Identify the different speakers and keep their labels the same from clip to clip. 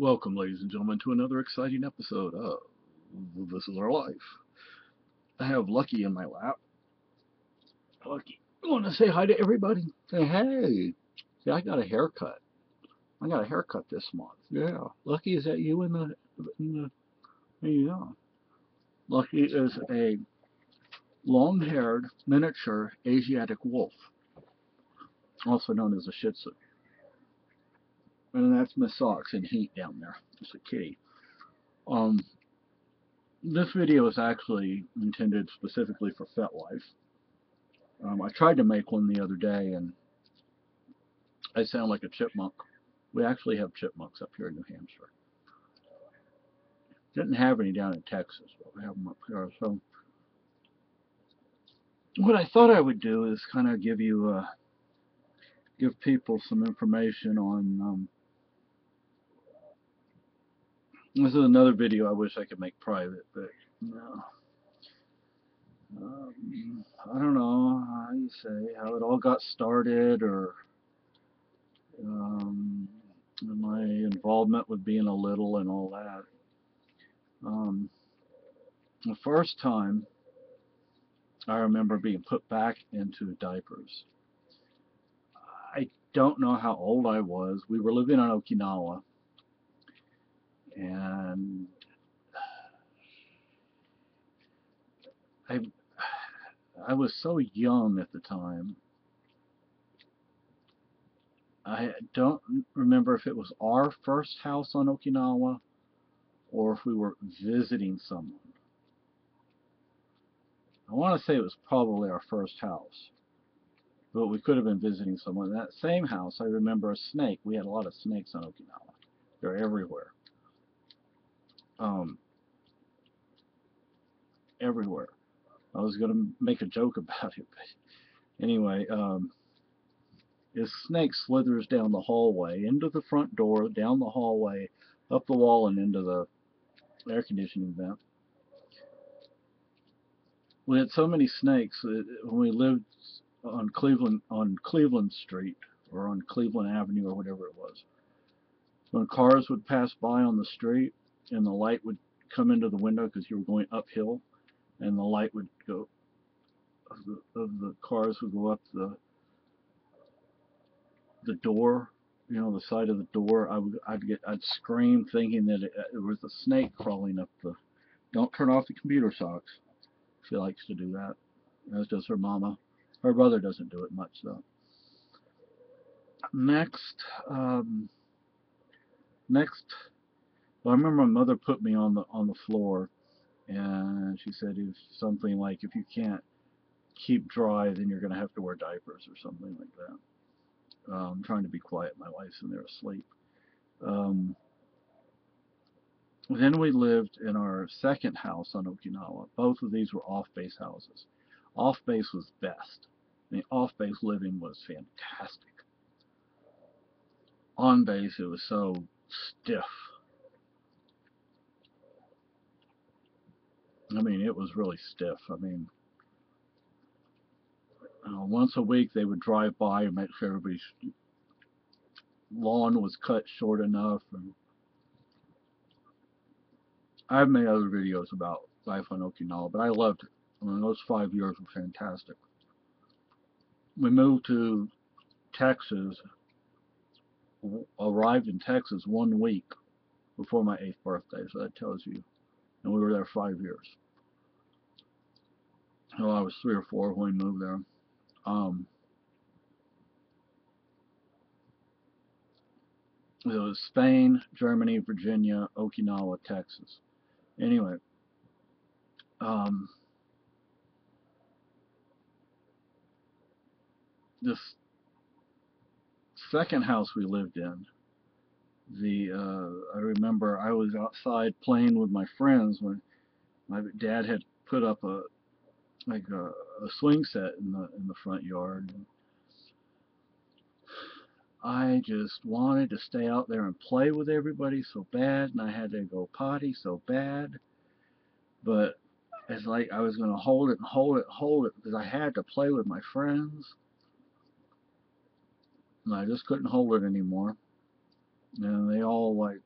Speaker 1: Welcome, ladies and gentlemen, to another exciting episode of This Is Our Life. I have Lucky in my lap. Lucky, you want to say hi to everybody? Say hey. See, I got a haircut. I got a haircut this month. Yeah. Lucky, is that you yeah. Lucky is a long-haired miniature Asiatic wolf, also known as a Shih Tzu. And that's Miss Socks in heat down there. It's a kitty. Um, this video is actually intended specifically for FetLife. I tried to make one the other day, and I sound like a chipmunk. We actually have chipmunks up here in New Hampshire. Didn't have any down in Texas, but we have them up here. So what I thought I would do is kind of give people some information on. This is another video I wish I could make private, but no. I don't know how you say how it all got started, or my involvement with being a little and all that. The first time I remember being put back into diapers. I don't know how old I was. We were living on Okinawa, and I I was so young at the time. I don't remember if it was our first house on Okinawa or if we were visiting someone. I want to say it was probably our first house, but we could have been visiting someone. In that same house, I remember a snake. We had a lot of snakes on Okinawa. They're everywhere. Everywhere. I was going to make a joke about it, but anyway, this snake slithers down the hallway, into the front door, down the hallway, up the wall, and into the air conditioning vent. We had so many snakes when we lived on Cleveland Street, or on Cleveland Avenue, or whatever it was. When cars would pass by on the street, and the light would come into the window because you were going uphill, and the light would go of the cars would go up the door, the side of the door. I'd scream thinking that it was a snake crawling up the. Don't turn off the computer, Socks. She likes to do that, as does her mama. Her brother doesn't do it much though. Next, well, I remember my mother put me on the floor, and she said if something like, if you can't keep dry, then you're going to have to wear diapers or something like that. I'm trying to be quiet. My wife's in there asleep. Then we lived in our second house on Okinawa. Both of these were off-base houses. Off-base was best. I mean, off-base living was fantastic. On-base, it was so stiff. I mean, it was really stiff. I mean, once a week they would drive by and make sure everybody's lawn was cut short enough. And I've made other videos about life on Okinawa, but I loved it. I mean, those 5 years were fantastic. We moved to Texas, arrived in Texas 1 week before my 8th birthday, so that tells you. And we were there 5 years. So I was 3 or 4 when we moved there. It was Spain, Germany, Virginia, Okinawa, Texas. Anyway, this second house we lived in, I remember I was outside playing with my friends when my dad had put up a swing set in the front yard. I just wanted to stay out there and play with everybody so bad, and I had to go potty so bad. But it's like I was going to hold it and hold it and hold it because I had to play with my friends. And I just couldn't hold it anymore. And they all like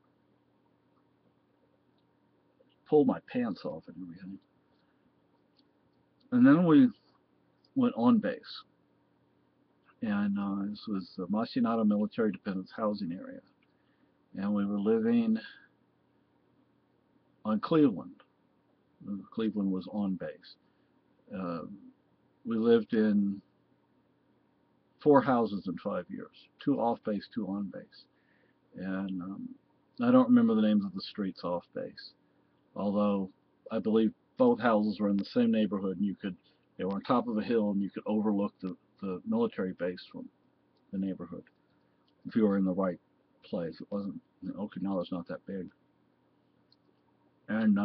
Speaker 1: pull my pants off and everything. And then we went on base, and this was the Machinado Military Dependence Housing Area, and we were living on Cleveland. Cleveland was on base. Uh, we lived in 4 houses in 5 years, 2 off base, 2 on base, and I don't remember the names of the streets off base, although I believe both houses were in the same neighborhood, and they were on top of a hill, and you could overlook the military base from the neighborhood if you were in the right place. It wasn't, Okinawa's not that big. And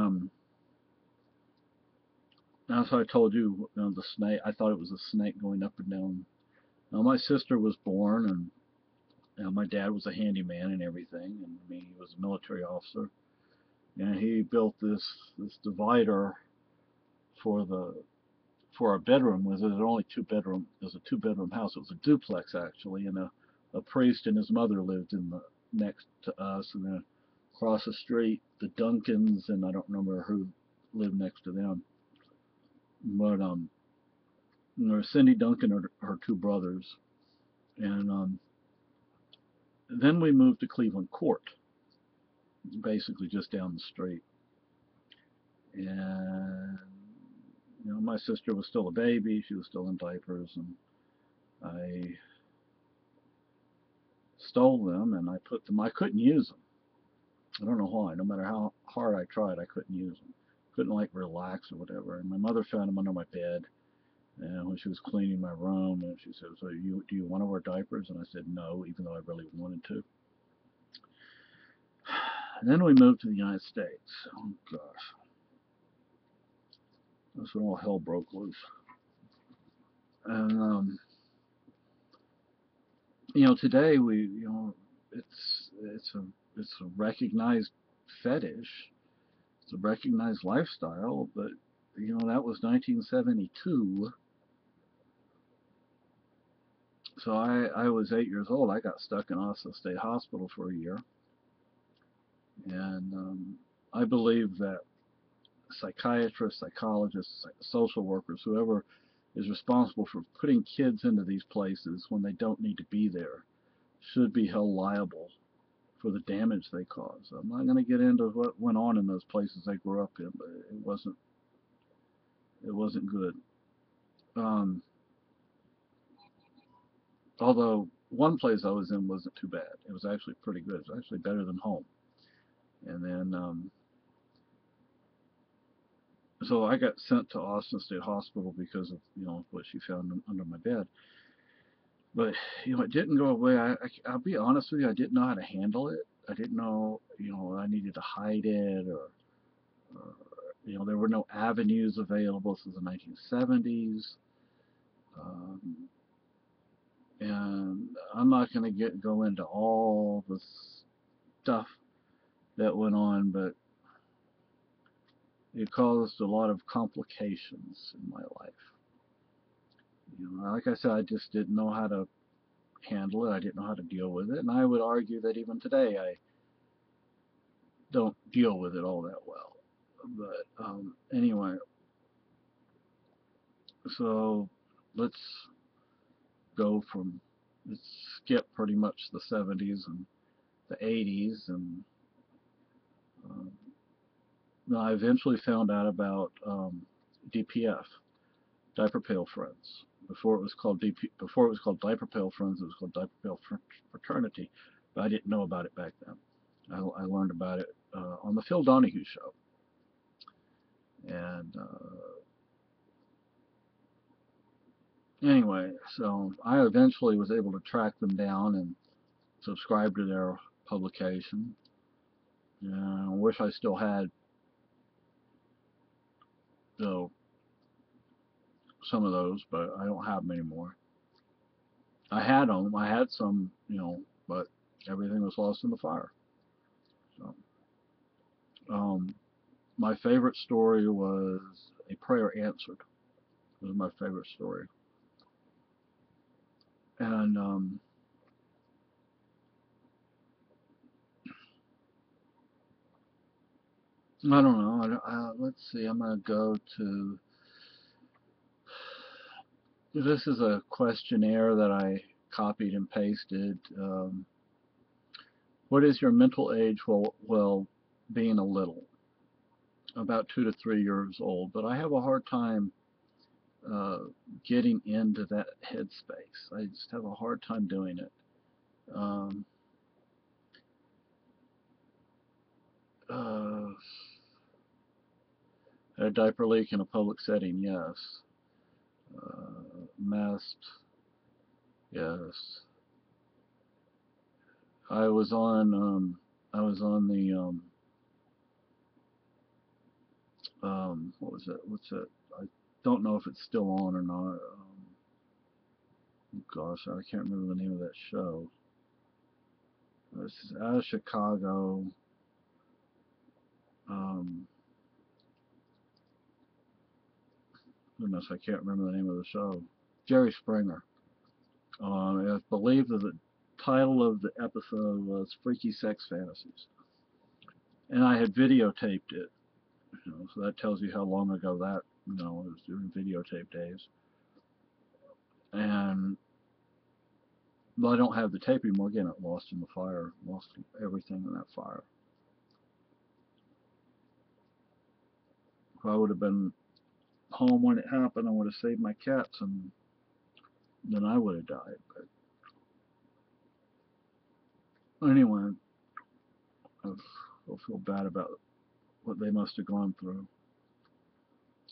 Speaker 1: as I told you, the snake, I thought it was a snake going up and down. Now, my sister was born, and my dad was a handyman and everything, and he was a military officer, and he built this divider for a bedroom. Was it only 2 bedroom? It was a 2 bedroom house. It was a duplex actually, and a priest and his mother lived in the next to us, and then across the street the Duncans, and I don't remember who lived next to them, but Cindy Duncan are her 2 brothers, and then we moved to Cleveland Court, basically just down the street, and my sister was still a baby. She was still in diapers, and I stole them and I put them. I couldn't use them. I don't know why. No matter how hard I tried, I couldn't use them. Couldn't like relax or whatever. And my mother found them under my bed, and when she was cleaning my room, and she said, "So do you want to wear diapers?" And I said no, even though I really wanted to. And then we moved to the United States. Oh gosh, that's when all hell broke loose. And today it's a recognized fetish. It's a recognized lifestyle, but that was 1972. So I was 8 years old. I got stuck in Austin State Hospital for a year, and I believe that psychiatrists, psychologists, social workers, whoever is responsible for putting kids into these places when they don't need to be there, should be held liable for the damage they cause. I'm not going to get into what went on in those places I grew up in, but it wasn't good. Um, Although one place I was in wasn't too bad. It was actually pretty good. It was actually better than home. And then so I got sent to Austin State Hospital because of what she found under my bed. But it didn't go away. I'll be honest with you. I didn't know how to handle it. I didn't know I needed to hide it, or there were no avenues available. This was the 1970s. Um, and I'm not going to go into all the stuff that went on, but it caused a lot of complications in my life. Like I said, I just didn't know how to handle it. I didn't know how to deal with it, and I would argue that even today I don't deal with it all that well. But anyway, so let's let's skip pretty much the 70s and the 80s, and I eventually found out about DPF, Diaper Pail Friends. Before it was called Diaper Pail Friends, it was called Diaper Pail Fraternity, but I didn't know about it back then. I learned about it on the Phil Donahue show, and anyway, so I eventually was able to track them down and subscribe to their publication. I wish I still had some of those, but I don't have them anymore. I had them. I had some, but everything was lost in the fire. So, my favorite story was A Prayer Answered. It was my favorite story. And I don't know. Let's see. I'm gonna go to. This is a questionnaire that I copied and pasted. What is your mental age while being a little? About 2 to 3 years old. But I have a hard time uh, getting into that headspace. I just have a hard time doing it. Um, uh, a diaper leak in a public setting, yes. Masked, yes. I was on I was on the what was it? What's it? I don't know if it's still on or not. Gosh, I can't remember the name of that show. This is out of Chicago. Um, goodness, I can't remember the name of the show. Jerry Springer. I believe that the title of the episode was Freaky Sex Fantasies. And I had videotaped it. So that tells you how long ago that, it was during videotape days. And but I don't have the tape anymore. Again, it lost in the fire. Lost everything in that fire. If I would have been home when it happened, I would have saved my cats, and then I would have died. But anyway, I feel bad about what they must have gone through.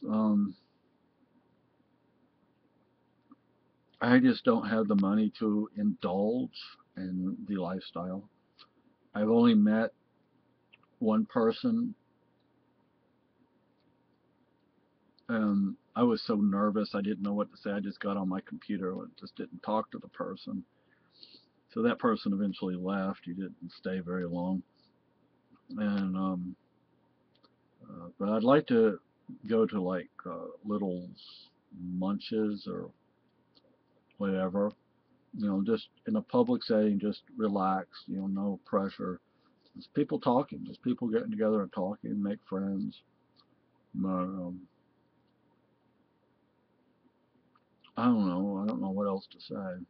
Speaker 1: Um, I just don't have the money to indulge in the lifestyle. I've only met one person, and I was so nervous I didn't know what to say. I just got on my computer and just didn't talk to the person. So that person eventually left. He didn't stay very long. And but I'd like to go to like little munches or whatever. Just in a public setting, just relax. No pressure. Just people talking. Just people getting together and talking, make friends. Um, I don't know. I don't know what else to say.